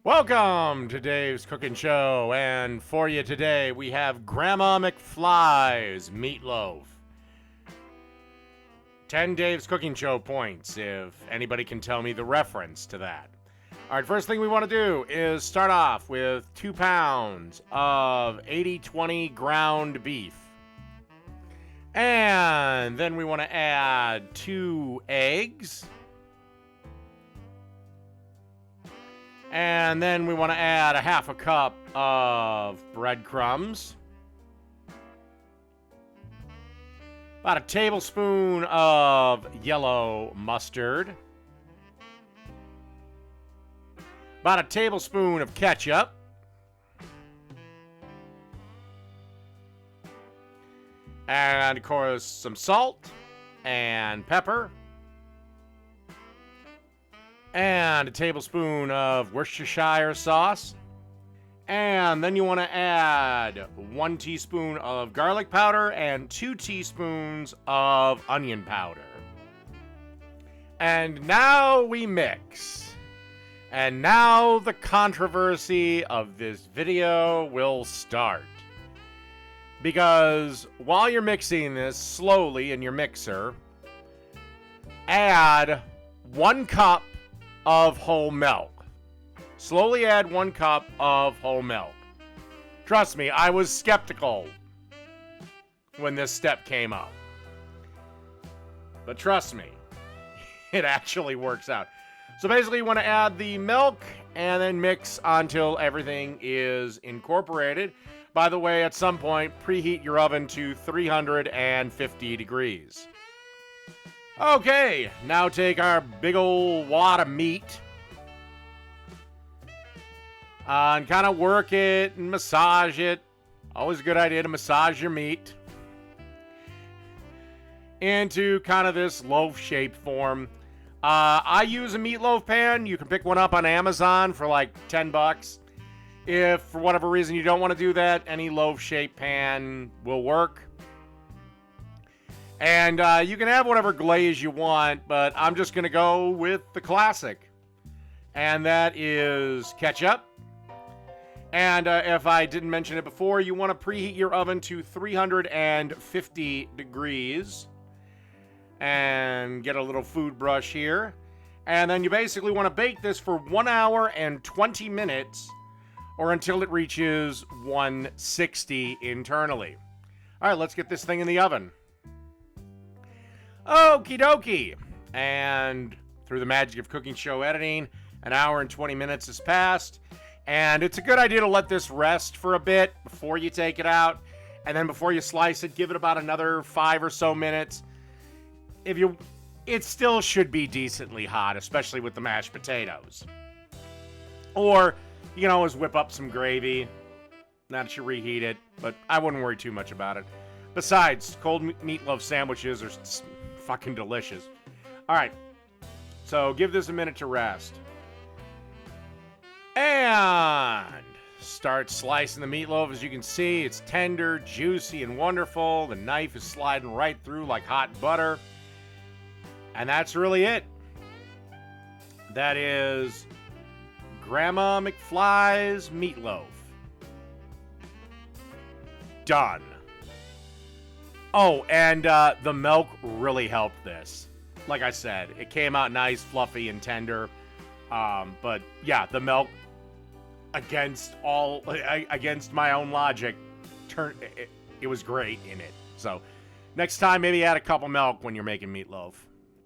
Welcome to Dave's Cooking Show, and for you today we have Grandma McFly's Meatloaf. 10 Dave's Cooking Show points, if anybody can tell me the reference to that. Alright, first thing we want to do is start off with 2 pounds of 80/20 ground beef. And then we want to add 2 eggs. And then we want to add a half a cup of breadcrumbs. About a tablespoon of yellow mustard. About a tablespoon of ketchup. And of course, some salt and pepper. And a tablespoon of Worcestershire sauce. And then you want to add 1 teaspoon of garlic powder and 2 teaspoons of onion powder. And now we mix. And now the controversy of this video will start. Because while you're mixing this slowly in your mixer, add 1 cup of whole milk. Slowly add 1 cup of whole milk. Trust me, I was skeptical when this step came up. But trust me, it actually works out. So basically you want to add the milk and then mix until everything is incorporated. By the way, at some point, preheat your oven to 350 degrees. Okay, now take our big old wad of meat and kind of work it and massage it. Always a good idea to massage your meat into kind of this loaf-shaped form. I use a meatloaf pan. You can pick one up on Amazon for like 10 bucks. If for whatever reason you don't want to do that, any loaf-shaped pan will work. And you can have whatever glaze you want, but I'm just going to go with the classic. And that is ketchup. And if I didn't mention it before, you want to preheat your oven to 350 degrees. And get a little food brush here. And then you basically want to bake this for 1 hour and 20 minutes, or until it reaches 160 internally. All right, let's get this thing in the oven. Okie dokie. And through the magic of cooking show editing, 1 hour and 20 minutes has passed. And it's a good idea to let this rest for a bit before you take it out. And then before you slice it, give it about another 5 or so minutes. It still should be decently hot, especially with the mashed potatoes. Or you can always whip up some gravy. Now that you reheat it, but I wouldn't worry too much about it. Besides, cold meatloaf sandwiches are fucking delicious. Alright, so give this a minute to rest. And start slicing the meatloaf. As you can see, it's tender, juicy, and wonderful. The knife is sliding right through like hot butter. And that's really it. That is Grandma McFly's Meatloaf. Done. Oh, and the milk really helped this. Like I said, it came out nice, fluffy, and tender. But yeah, the milk, against my own logic, it was great in it. So next time, maybe add a cup of milk when you're making meatloaf.